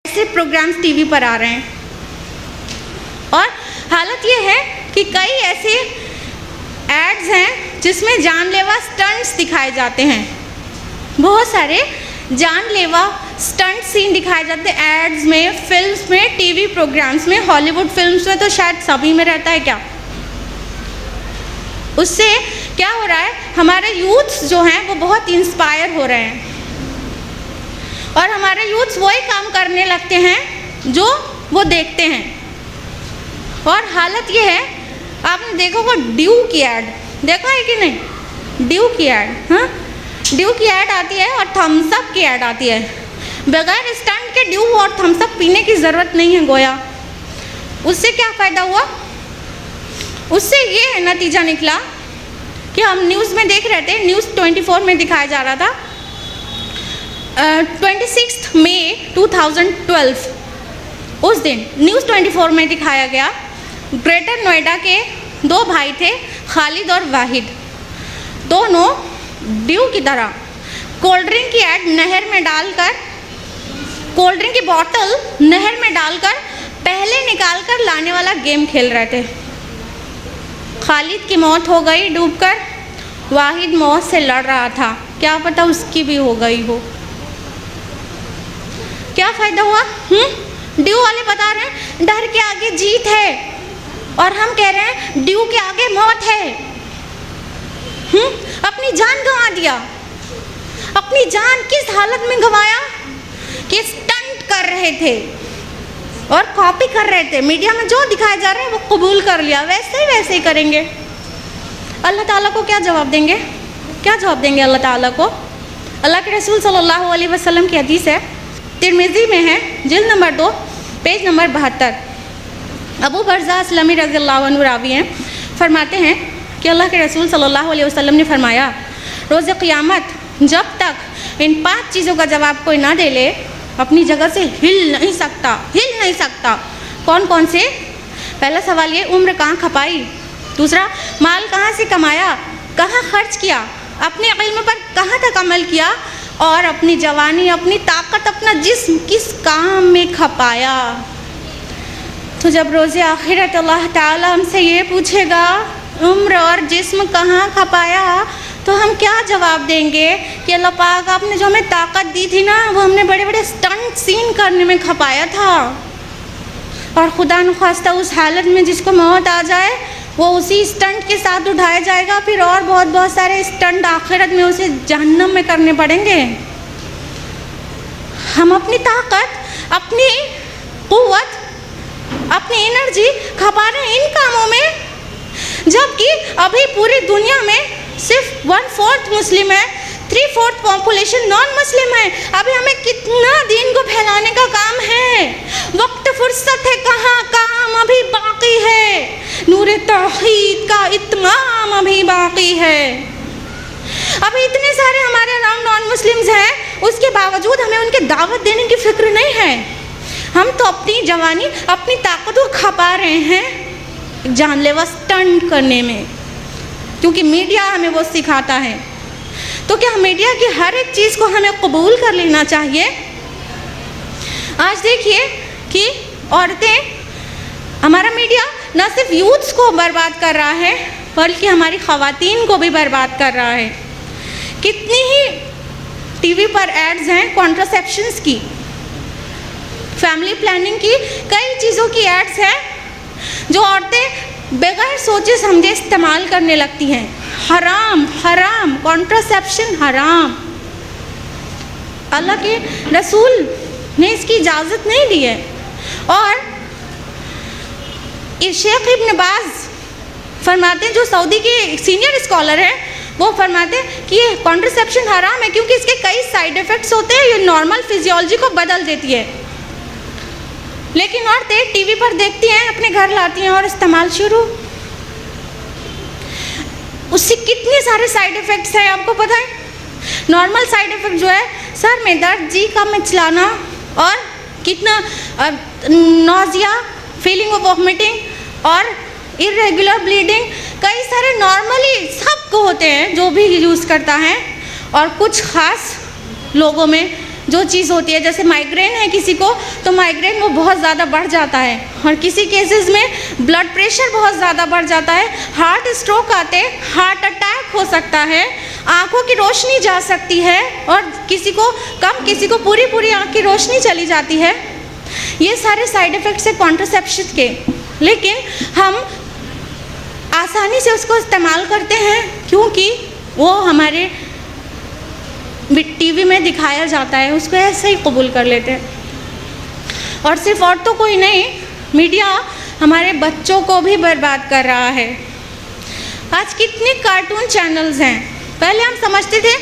ऐसे programmes TV पर आ रहे हैं। और हालत ये है कि कई ऐसे एड्स हैं जिसमें जानलेवा स्टंट्स दिखाए जाते हैं। बहुत सारे जानलेवा स्टंट सीन दिखाए जाते हैं एड्स में, फिल्म्स में, टीवी प्रोग्राम्स में। हॉलीवुड फिल्म्स में तो शायद सभी में रहता है क्या। उससे क्या हो रहा है, हमारे यूथ्स जो हैं वो बहुत इंस्पायर हो रहे हैं और हमारे यूथ्स वही काम करने लगते हैं जो वो देखते हैं। और हालत ये है, आपने देखा होगा ड्यू की ऐड, देखा है कि नहीं? ड्यू की ऐड, हाँ, ड्यू की ऐड आती है और थम्स अप की ऐड आती है। बगैर स्टंट के ड्यू और थम्स अप पीने की ज़रूरत नहीं है गोया। उससे क्या फ़ायदा हुआ? उससे ये नतीजा निकला कि हम न्यूज़ में देख रहे थे, न्यूज़ 24 में दिखाया जा रहा था 26 मई 2012, उस दिन न्यूज़ 24 में दिखाया गया ग्रेटर नोएडा के दो भाई थे, खालिद और वाहिद। दोनों ड्यू की तरह कोल्ड ड्रिंक की ऐड नहर में डालकर, कोल्ड ड्रिंक की बोतल नहर में डालकर पहले निकाल कर लाने वाला गेम खेल रहे थे। खालिद की मौत हो गई डूबकर, वाहिद मौत से लड़ रहा था, क्या पता उसकी भी हो गई हो। क्या फ़ायदा हुआ? ड्यू वाले बता रहे हैं डर के आगे जीत है और हम कह रहे हैं ड्यू के आगे मौत है। अपनी जान गंवा दिया। अपनी जान किस हालत में गंवाया कि स्टंट कर रहे थे और कॉपी कर रहे थे। मीडिया में जो दिखाया जा रहा है वो कबूल कर लिया, वैसे ही करेंगे। अल्लाह ताला को क्या जवाब देंगे? क्या जवाब देंगे अल्लाह ताला को? अल्लाह के रसूल सल्लल्लाहु अलैहि वसल्लम की हदीस है, तिरमिज़ी में है, जिल्द नंबर 2, पेज नंबर 72। अबू बरज़ा अस्लमी रज़ियल्लाहु अन्हु रावी हैं, फरमाते हैं कि अल्लाह के रसूल सल्लल्लाहु अलैहि वसल्लम ने फरमाया, रोज़े क़यामत जब तक इन 5 चीज़ों का जवाब कोई ना दे ले, अपनी जगह से हिल नहीं सकता। कौन कौन से? पहला सवाल ये, उम्र कहाँ खपाई। दूसरा, माल कहाँ से कमाया, कहाँ खर्च किया, अपने इल्म पर कहाँ तक अमल किया, और अपनी जवानी, अपनी ताकत, अपना जिस्म किस काम में खपाया। तो जब रोज़े आखिरत अल्लाह ताला हमसे ये पूछेगा उम्र और जिस्म कहाँ खपाया, तो हम क्या जवाब देंगे कि अल्लाह पाक आपने जो हमें ताकत दी थी ना, वो हमने बड़े बड़े स्टंट सीन करने में खपाया था। और खुदा न ख्वास्ता उस हालत में जिसको मौत आ जाए वो उसी स्टंट के साथ उठाया जाएगा, फिर और बहुत सारे स्टंट आखिरत में उसे जहन्नम में करने पड़ेंगे। हम अपनी ताकत, अपनी क़ुव्वत, अपनी एनर्जी खपा रहे हैं इन कामों में, जबकि अभी पूरी दुनिया में सिर्फ 1/4 मुस्लिम है, 3/4 पॉपुलेशन नॉन मुस्लिम है। अभी हमें कितना दीन को फैलाने का काम है, वक्त फुर्सत है कहाँ, काम अभी बाकी है, नूर तौहीद का इत्माम अभी बाकी है। अभी इतने सारे हमारे अराउंड नॉन मुस्लिम्स हैं, उसके बावजूद हमें उनके दावत देने की फिक्र नहीं है। हम तो अपनी जवानी, अपनी ताकत को खपा रहे हैं जानलेवा स्टंट करने में, क्योंकि मीडिया हमें वो सिखाता है। तो क्या मीडिया की हर एक चीज़ को हमें कबूल कर लेना चाहिए? आज देखिए कि औरतें, हमारा मीडिया न सिर्फ यूथ्स को बर्बाद कर रहा है बल्कि हमारी ख़वातीन को भी बर्बाद कर रहा है। कितनी ही टीवी पर एड्स हैं कॉन्ट्रासेप्शंस की, फैमिली प्लानिंग की, कई चीज़ों की एड्स हैं जो औरतें बगैर सोचे समझे इस्तेमाल करने लगती हैं। हराम, कॉन्ट्रासेप्शन हराम। अल्लाह के रसूल ने इसकी इजाज़त नहीं दी है। और शेख इब्न बाज फरमाते हैं, जो सऊदी के सीनियर स्कॉलर हैं, वो फरमाते हैं कि ये कॉन्ट्रासेप्शन हराम है क्योंकि इसके कई साइड इफ़ेक्ट्स होते हैं, ये नॉर्मल फिजियोलॉजी को बदल देती है। लेकिन औरतें टीवी पर देखती हैं, अपने घर लाती हैं और इस्तेमाल शुरू। उससे कितने सारे साइड इफ़ेक्ट्स हैं आपको पता है? नॉर्मल साइड इफ़ेक्ट जो है, सर में दर्द, जी का मचलाना, और कितना नौजिया, फीलिंग ऑफ वॉमिटिंग और इरेगुलर ब्लीडिंग, कई सारे नॉर्मली सबको होते हैं जो भी यूज़ करता है, और कुछ ख़ास लोगों में जो चीज़ होती है, जैसे माइग्रेन है किसी को तो माइग्रेन वो बहुत ज़्यादा बढ़ जाता है, और किसी केसेस में ब्लड प्रेशर बहुत ज़्यादा बढ़ जाता है, हार्ट स्ट्रोक आते हैं, हार्ट अटैक हो सकता है, आँखों की रोशनी जा सकती है, और किसी को कम, किसी को पूरी आँख की रोशनी चली जाती है। ये सारे साइड इफ़ेक्ट्स है कॉन्ट्रासेप्शन के, लेकिन हम आसानी से उसको इस्तेमाल करते हैं क्योंकि वो हमारे टीवी में दिखाया जाता है, उसको ऐसे ही कबूल कर लेते हैं। और सिर्फ और तो कोई नहीं, मीडिया हमारे बच्चों को भी बर्बाद कर रहा है। आज कितने कार्टून चैनल्स हैं, पहले हम समझते थे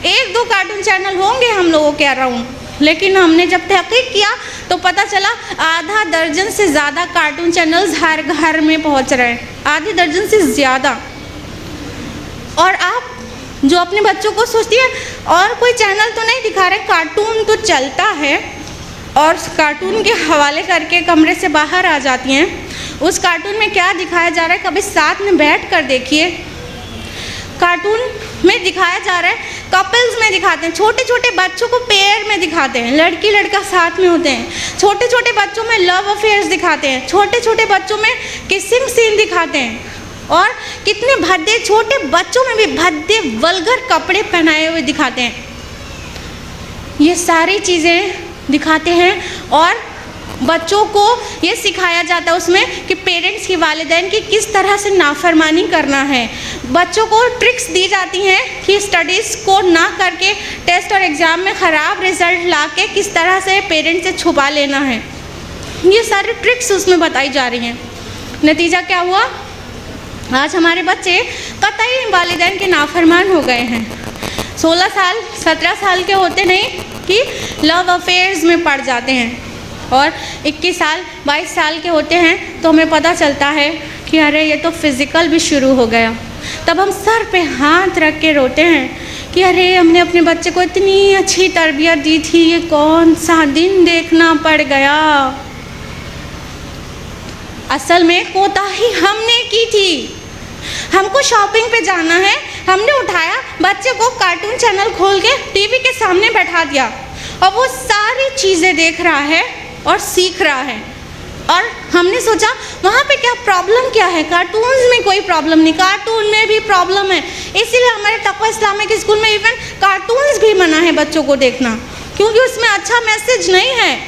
1-2 कार्टून चैनल होंगे हम लोगों के अराउंड, लेकिन हमने जब तहकीक किया तो पता चला आधा दर्जन से ज़्यादा कार्टून चैनल्स हर घर में पहुंच रहे हैं, आधे दर्जन से ज़्यादा। और आप जो अपने बच्चों को सोचती है और कोई चैनल तो नहीं दिखा रहे, कार्टून तो चलता है, और कार्टून के हवाले करके कमरे से बाहर आ जाती हैं। उस कार्टून में क्या दिखाया जा रहा है कभी साथ में बैठ कर देखिए। कार्टून में दिखाया जा रहा है, कपल्स में दिखाते हैं, छोटे छोटे बच्चों को पेयर में दिखाते हैं, लड़की लड़का साथ में होते हैं, छोटे छोटे बच्चों में लव अफेयर्स दिखाते हैं, छोटे छोटे बच्चों में किसिंग सीन दिखाते हैं, और कितने भद्दे, छोटे बच्चों में भी भद्दे वल्गर कपड़े पहनाए हुए दिखाते हैं। ये सारी चीज़ें दिखाते हैं और बच्चों को ये सिखाया जाता है उसमें कि पेरेंट्स की, वालिदैन की किस तरह से नाफरमानी करना है। बच्चों को ट्रिक्स दी जाती हैं कि स्टडीज़ को ना करके टेस्ट और एग्ज़ाम में ख़राब रिज़ल्ट ला के किस तरह से पेरेंट्स से छुपा लेना है। ये सारी ट्रिक्स उसमें बताई जा रही हैं। नतीजा क्या हुआ, आज हमारे बच्चे कतई वालिदैन के नाफरमान हो गए हैं। 16 साल 17 साल के होते नहीं कि लव अफेयर्स में पड़ जाते हैं, और 21 साल 22 साल के होते हैं तो हमें पता चलता है कि अरे ये तो फिज़िकल भी शुरू हो गया। तब हम सर पे हाथ रख के रोते हैं कि अरे हमने अपने बच्चे को इतनी अच्छी तरबियत दी थी, ये कौन सा दिन देखना पड़ गया। असल में कोताही हमने की थी। हमको शॉपिंग पे जाना है, हमने उठाया बच्चे को, कार्टून चैनल खोल के टीवी के सामने बैठा दिया, और वो सारी चीज़ें देख रहा है और सीख रहा है। और हमने सोचा वहाँ पे क्या प्रॉब्लम क्या है, कार्टून्स में कोई प्रॉब्लम नहीं, कार्टून में भी प्रॉब्लम है। इसीलिए हमारे तक़वा इस्लामिक स्कूल में इवन कार्टून्स भी मना है बच्चों को देखना, क्योंकि उसमें अच्छा मैसेज नहीं है।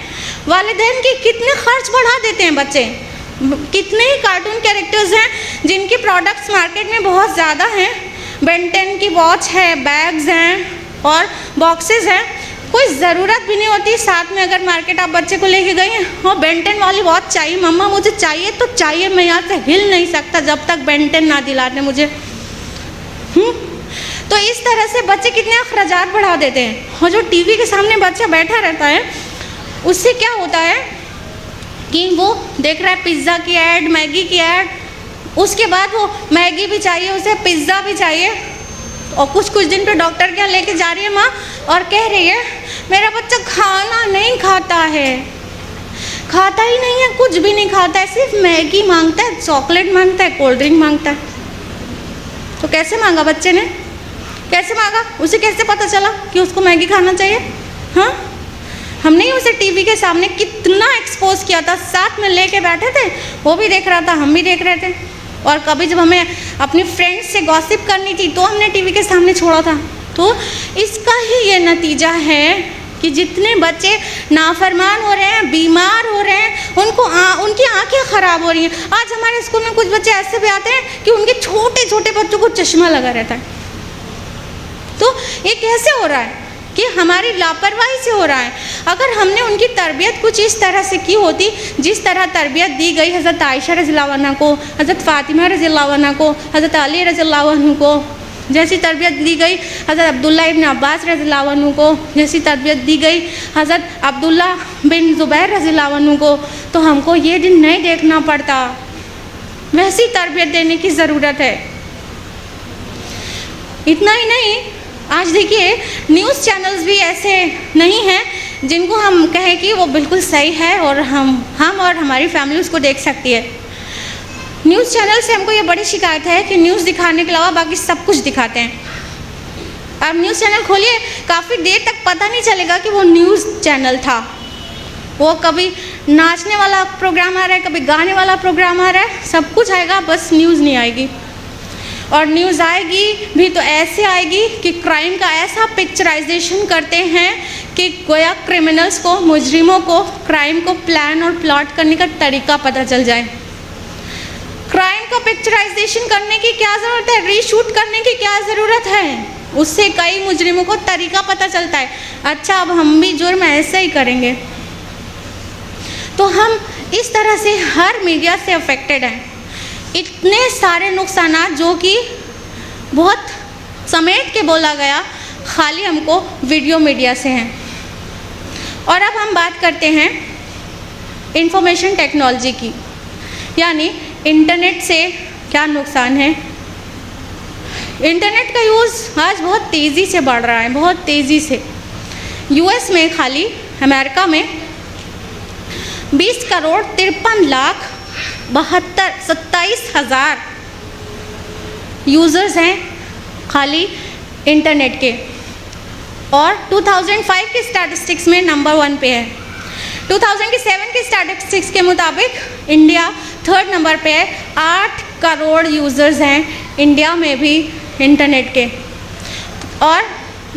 वालिदैन की कितने खर्च बढ़ा देते हैं बच्चे, कितने ही कार्टून कैरेक्टर्स हैं जिनके प्रोडक्ट्स मार्केट में बहुत ज़्यादा हैं। बेन 10 की वॉच है, बैग्स हैं और बॉक्सेस हैं, कोई ज़रूरत भी नहीं होती। साथ में अगर मार्केट आप बच्चे को लेके गई हैं, हाँ बेन 10 वाली वॉच चाहिए मम्मा, मुझे चाहिए तो चाहिए, मैं यहाँ से हिल नहीं सकता जब तक बेन 10 ना दिलाते मुझे। तो इस तरह से बच्चे कितने अखराजात बढ़ा देते हैं। और जो टीवी के सामने बच्चा बैठा रहता है उससे क्या होता है कि वो देख रहा है पिज़्ज़ा की ऐड, मैगी की ऐड, उसके बाद वो मैगी भी चाहिए उसे, पिज़्ज़ा भी चाहिए। और कुछ दिन पे डॉक्टर के यहाँ लेके जा रही है माँ और कह रही है मेरा बच्चा खाना नहीं खाता है, खाता ही नहीं है, कुछ भी नहीं खाता है, सिर्फ मैगी मांगता है, चॉकलेट मांगता है, कोल्ड ड्रिंक मांगता है। तो कैसे मांगा बच्चे ने, कैसे मांगा, उसे कैसे पता चला कि उसको मैगी खाना चाहिए? हाँ, हमने ही उसे टीवी के सामने कितना एक्सपोज किया था, साथ में लेके बैठे थे, वो भी देख रहा था, हम भी देख रहे थे। और कभी जब हमें अपनी फ्रेंड्स से गॉसिप करनी थी तो हमने टीवी के सामने छोड़ा था। तो इसका ही ये नतीजा है कि जितने बच्चे नाफरमान हो रहे हैं, बीमार हो रहे हैं, उनकी आंखें ख़राब हो रही हैं। आज हमारे स्कूल में कुछ बच्चे ऐसे भी आते हैं कि उनके छोटे छोटे बच्चों को चश्मा लगा रहता है। तो ये कैसे हो रहा है कि हमारी लापरवाही से हो रहा है। अगर हमने उनकी तरबियत कुछ इस तरह से की होती जिस तरह तरबियत दी गई हज़रत आयशा रज़ियल्लाहु अन्हा को, हज़रत फ़ातिमा रज़ियल्लाहु अन्हा को, हज़रत अली रज़ियल्लाहु अन्हु को, जैसी तरबियत दी गई हज़रत अब्दुल्ला इब्न अब्बास रज़ियल्लाहु अन्हु को, जैसी तरबियत दी गई हज़रत अब्दुल्ला बिन ज़ुबैर रज़ियल्लाहु अन्हु को, तो हमको ये दिन नहीं देखना पड़ता। वैसी तरबियत देने की ज़रूरत है। इतना ही नहीं, आज देखिए न्यूज़ चैनल्स भी ऐसे नहीं हैं जिनको हम कहें कि वो बिल्कुल सही है और हम और हमारी फैमिली उसको देख सकती है। न्यूज़ चैनल से हमको ये बड़ी शिकायत है कि न्यूज़ दिखाने के अलावा बाकी सब कुछ दिखाते हैं। आप न्यूज़ चैनल खोलिए, काफ़ी देर तक पता नहीं चलेगा कि वो न्यूज़ चैनल था। वो कभी नाचने वाला प्रोग्राम आ रहा है, कभी गाने वाला प्रोग्राम आ रहा है, सब कुछ आएगा, बस न्यूज़ नहीं आएगी। और न्यूज़ आएगी भी तो ऐसे आएगी कि क्राइम का ऐसा पिक्चराइजेशन करते हैं कि गोया क्रिमिनल्स को, मुजरिमों को क्राइम को प्लान और प्लॉट करने का तरीका पता चल जाए। क्राइम का पिक्चराइजेशन करने की क्या ज़रूरत है, रीशूट करने की क्या ज़रूरत है, उससे कई मुजरिमों को तरीका पता चलता है। अच्छा, अब हम भी जुर्म ऐसे ही करेंगे। तो हम इस तरह से हर मीडिया से अफेक्टेड हैं। इतने सारे नुकसानात जो कि बहुत समेट के बोला गया, खाली हमको वीडियो मीडिया से हैं। और अब हम बात करते हैं इंफॉर्मेशन टेक्नोलॉजी की, यानी इंटरनेट से क्या नुकसान है। इंटरनेट का यूज़ आज बहुत तेज़ी से बढ़ रहा है, बहुत तेज़ी से। यूएस में, खाली अमेरिका में 20 करोड़ 53,27,000 यूज़र्स हैं खाली इंटरनेट के, और 2005 के स्टैटिस्टिक्स में नंबर 1 पे है। 2007 के स्टैटिस्टिक्स के मुताबिक इंडिया 3rd नंबर पे है। 8 करोड़ यूज़र्स हैं इंडिया में भी इंटरनेट के। और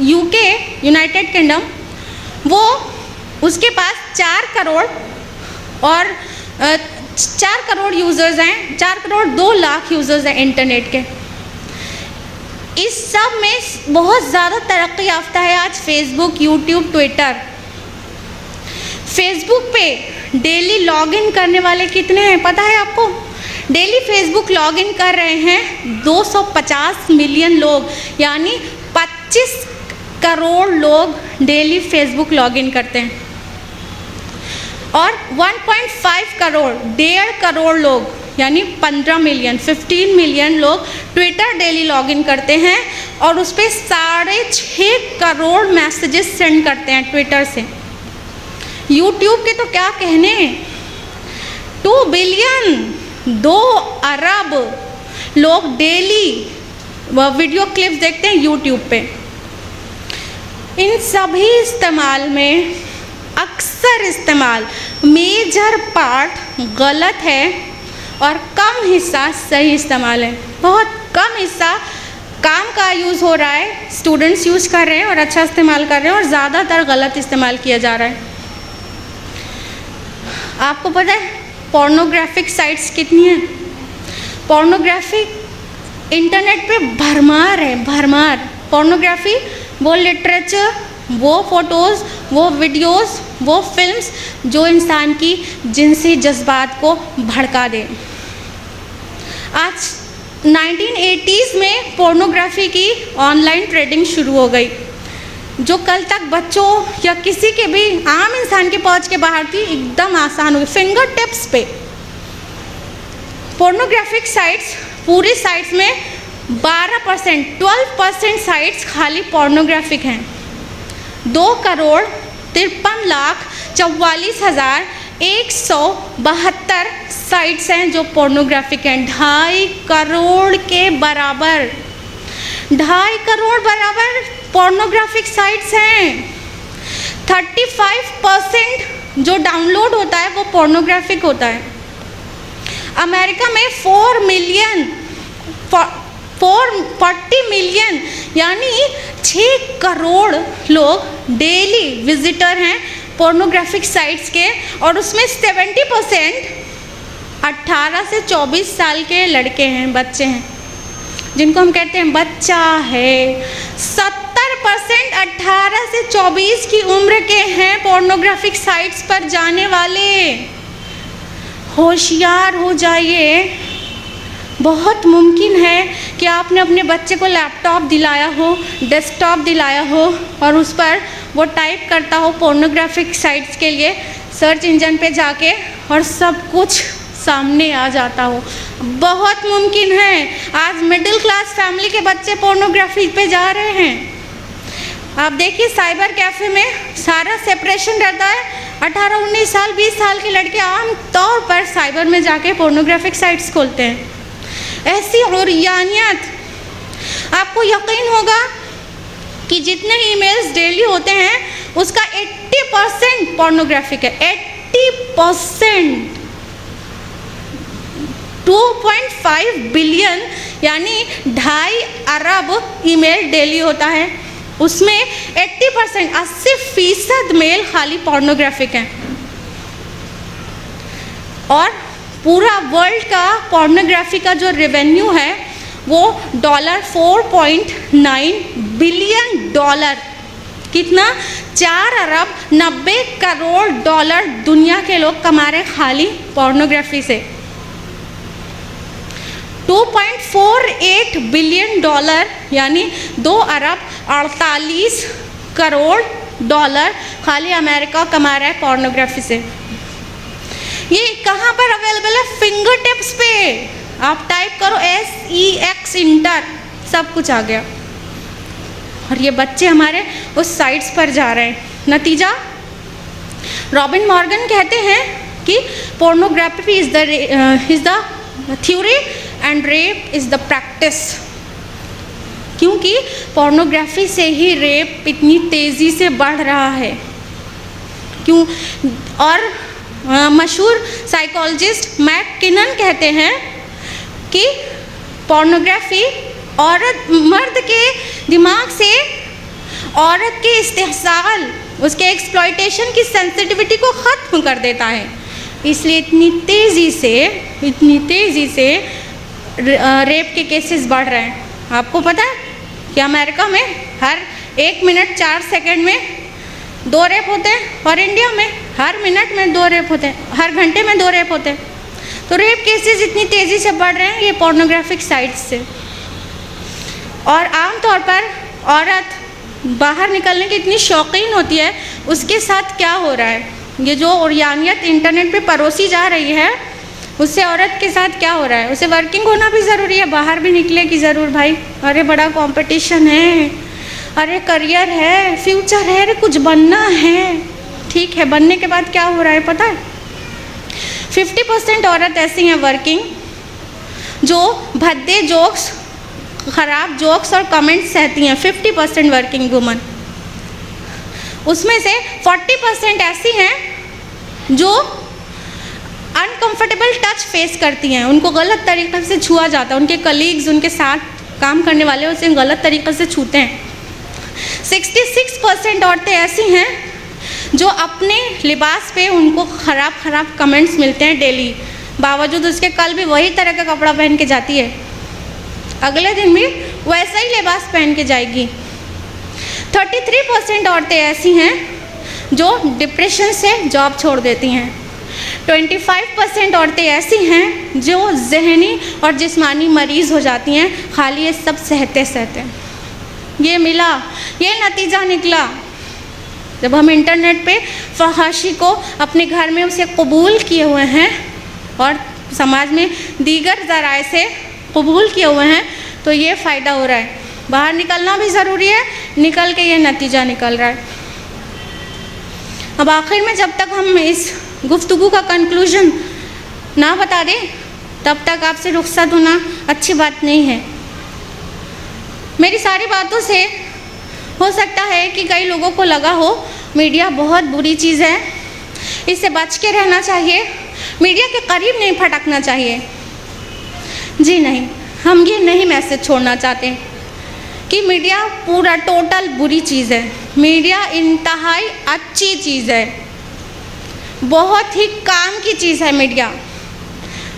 यूके, यूनाइटेड किंगडम, वो उसके पास 4 करोड़ और 4 करोड़ यूज़र्स हैं, 4 करोड़ 2 लाख यूज़र्स हैं इंटरनेट के। इस सब में बहुत ज़्यादा तरक्की याफ्ता है आज फेसबुक, यूट्यूब, ट्विटर। फेसबुक पे डेली लॉगिन करने वाले कितने हैं पता है आपको? डेली फेसबुक लॉगिन कर रहे हैं 250 मिलियन लोग, यानी 25 करोड़ लोग डेली फेसबुक लॉगिन करते हैं। और 1.5 करोड़, 1.5 करोड़ लोग, यानी 15 मिलियन, 15 मिलियन लोग ट्विटर डेली लॉगिन करते हैं और उस पर 6.5 करोड़ मैसेजेस सेंड करते हैं ट्विटर से। यूट्यूब के तो क्या कहने, 2 बिलियन, 2 अरब लोग डेली वीडियो क्लिप्स देखते हैं यूट्यूब पे। इन सभी इस्तेमाल में अक्सर इस्तेमाल, मेजर पार्ट गलत है और कम हिस्सा सही इस्तेमाल है। बहुत कम हिस्सा काम का यूज़ हो रहा है, स्टूडेंट्स यूज़ कर रहे हैं और अच्छा इस्तेमाल कर रहे हैं, और ज़्यादातर गलत इस्तेमाल किया जा रहा है। आपको पता है पोर्नोग्राफिक साइट्स कितनी हैं? पोर्नोग्राफिक इंटरनेट पे भरमार है, भरमार। पोर्नोग्राफी, वो लिटरेचर, वो फ़ोटोज़, वो वीडियोज़, वो फिल्म्स जो इंसान की जिनसी जज्बात को भड़का दे। आज 1980s में पोर्नोग्राफी की ऑनलाइन ट्रेडिंग शुरू हो गई, जो कल तक बच्चों या किसी के भी आम इंसान के पहुंच के बाहर थी, एकदम आसान हो गई, फिंगर टिप्स पे। पोर्नोग्राफिक साइट्स, पूरी साइट्स में 12%, 12% साइट्स खाली पोर्नोग्राफिक हैं। 2 करोड़ 53,44,172 साइट्स हैं जो पोर्नोग्राफिक हैं। 2.5 करोड़ के बराबर, 2.5 करोड़ बराबर पोर्नोग्राफिक साइट्स हैं। 35% जो डाउनलोड होता है वो पोर्नोग्राफिक होता है। अमेरिका में 40 मिलियन यानी 6 करोड़ लोग डेली विजिटर हैं पोर्नोग्राफिक साइट्स के, और उसमें 70% 18 से 24 साल के लड़के हैं, बच्चे हैं, जिनको हम कहते हैं बच्चा है। 70% 18 से 24 की उम्र के हैं पोर्नोग्राफिक साइट्स पर जाने वाले। होशियार हो जाइए। बहुत मुमकिन है कि आपने अपने बच्चे को लैपटॉप दिलाया हो, डेस्कटॉप दिलाया हो, और उस पर वो टाइप करता हो पोर्नोग्राफिक साइट्स के लिए सर्च इंजन पे जाके, और सब कुछ सामने आ जाता हो। बहुत मुमकिन है। आज मिडिल क्लास फैमिली के बच्चे पोर्नोग्राफी पे जा रहे हैं। आप देखिए साइबर कैफ़े में सारा सेपरेशन रहता है। 18-19 साल 20 साल के लड़के आम तौर पर साइबर में जाके पोर्नोग्राफिक साइट्स खोलते हैं। ऐसी उरियानियत, आपको यकीन होगा कि जितने ईमेल्स डेली होते हैं उसका 80% पोर्नोग्राफिक है। 80%। 2.5 बिलियन यानी 2.5 अरब ईमेल डेली होता है, उसमें 80% 80% मेल खाली पोर्नोग्राफिक हैं। और पूरा वर्ल्ड का पोर्नोग्राफी का जो रेवेन्यू है वो $4.9 बिलियन, कितना 4 अरब 90 करोड़ डॉलर दुनिया के लोग कमा रहे खाली पोर्नोग्राफी से। $2.48 बिलियन यानी 2 अरब 48 करोड़ डॉलर खाली अमेरिका कमा रहा है पोर्नोग्राफी से। ये कहाँ पर अवेलेबल है? फिंगर टिप्स पे आप टाइप करो SEX इंटर, सब कुछ आ गया। और ये बच्चे हमारे उस साइट्स पर जा रहे हैं। नतीजा, रॉबिन मॉर्गन कहते हैं कि pornography is the theory and rape is the practice. क्योंकि पोर्नोग्राफी से ही रेप इतनी तेज़ी से बढ़ रहा है। क्यों? और मशहूर साइकोलॉजिस्ट मैककिनन कहते हैं कि पोर्नोग्राफी मर्द के दिमाग से औरत के इस्तेहसाल, उसके एक्सप्लॉयटेशन की सेंसिटिविटी को ख़त्म कर देता है। इसलिए इतनी तेज़ी से रेप के केसेस बढ़ रहे हैं। आपको पता है कि अमेरिका में हर 1 मिनट 4 सेकंड में 2 रेप होते हैं, और इंडिया में हर मिनट में 2 रेप होते हैं, हर घंटे में 2 रेप होते हैं। तो रेप केसेस इतनी तेज़ी से बढ़ रहे हैं ये पोर्नोग्राफिक साइट्स से। और आमतौर पर औरत बाहर निकलने की इतनी शौकीन होती है, उसके साथ क्या हो रहा है, ये जो उर्यानियत इंटरनेट पे परोसी जा रही है, उससे औरत के साथ क्या हो रहा है। उसे वर्किंग होना भी ज़रूरी है, बाहर भी निकलेगी ज़रूर भाई। अरे बड़ा कंपटीशन है, अरे करियर है, फ्यूचर है, अरे कुछ बनना है। ठीक है, बनने के बाद क्या हो रहा है पता है? 50% औरत ऐसी हैं वर्किंग जो भद्दे जोक्स, ख़राब जोक्स और कमेंट्स सहती हैं। 50% वर्किंग वुमन। उसमें से 40% ऐसी हैं जो अनकंफर्टेबल टच फेस करती हैं, उनको गलत तरीक़े से छुआ जाता है, उनके कलीग्स, उनके साथ काम करने वाले उसे गलत तरीक़े से छूते हैं। 66% औरतें ऐसी हैं जो अपने लिबास पे उनको ख़राब कमेंट्स मिलते हैं डेली, बावजूद उसके कल भी वही तरह का कपड़ा पहन के जाती है, अगले दिन भी वैसा ही लिबास पहन के जाएगी। 33% औरतें ऐसी हैं जो डिप्रेशन से जॉब छोड़ देती हैं। 25% औरतें ऐसी हैं जो ज़हनी और जिस्मानी मरीज़ हो जाती हैं खाली ये सब सहते सहते। ये नतीजा निकला जब हम इंटरनेट पे फहाशी को अपने घर में उसे कबूल किए हुए हैं और समाज में दीगर ज़राए से कबूल किए हुए हैं, तो ये फ़ायदा हो रहा है। बाहर निकलना भी ज़रूरी है, निकल के ये नतीजा निकल रहा है। अब आखिर में जब तक हम इस गुफ्तगू का कंक्लूजन ना बता दें, तब तक आपसे रुखसत होना अच्छी बात नहीं है। मेरी सारी बातों से हो सकता है कि कई लोगों को लगा हो मीडिया बहुत बुरी चीज़ है, इससे बच के रहना चाहिए, मीडिया के करीब नहीं फटकना चाहिए। जी नहीं, हम ये नहीं मैसेज छोड़ना चाहते कि मीडिया पूरा टोटल बुरी चीज़ है। मीडिया इंतहाई अच्छी चीज़ है, बहुत ही काम की चीज़ है मीडिया,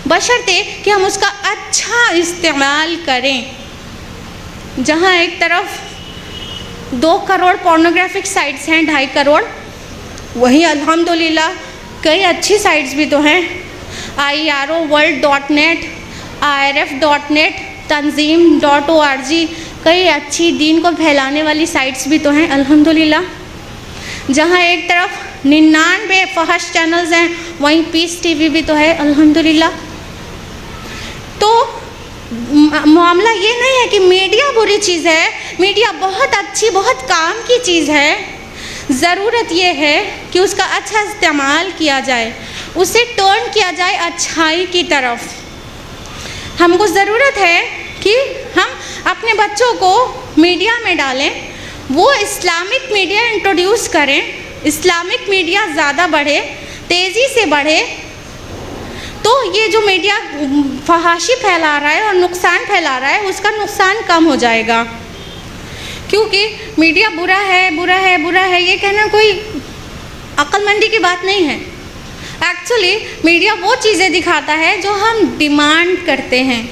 बशर्ते कि हम उसका अच्छा इस्तेमाल करें। जहाँ एक तरफ 2 करोड़ पोर्नोग्राफिक साइट्स हैं, 2.5 करोड़, वहीं अल्हम्दुलिल्लाह कई अच्छी साइट्स भी तो हैं। IROworld.net, IRF.net, Tanzeem.org, कई अच्छी दीन को फैलाने वाली साइट्स भी तो हैं अल्हम्दुलिल्लाह। जहाँ एक तरफ 99 फहश चैनल्स हैं, वहीं पीस टीवी भी तो है अल्हम्दुलिल्लाह। तो मामला ये नहीं है कि मीडिया बुरी चीज़ है, मीडिया बहुत अच्छी, बहुत काम की चीज़ है। ज़रूरत ये है कि उसका अच्छा इस्तेमाल किया जाए, उसे टर्न किया जाए अच्छाई की तरफ। हमको ज़रूरत है कि हम अपने बच्चों को मीडिया में डालें, वो इस्लामिक मीडिया इंट्रोड्यूस करें, इस्लामिक मीडिया ज़्यादा बढ़े, तेज़ी से बढ़े, तो ये जो मीडिया फहाशी फैला रहा है और नुकसान फैला रहा है, उसका नुकसान कम हो जाएगा। क्योंकि मीडिया बुरा है, बुरा है, बुरा है, ये कहना कोई अक्लमंदी की बात नहीं है। एक्चुअली मीडिया वो चीज़ें दिखाता है जो हम डिमांड करते हैं।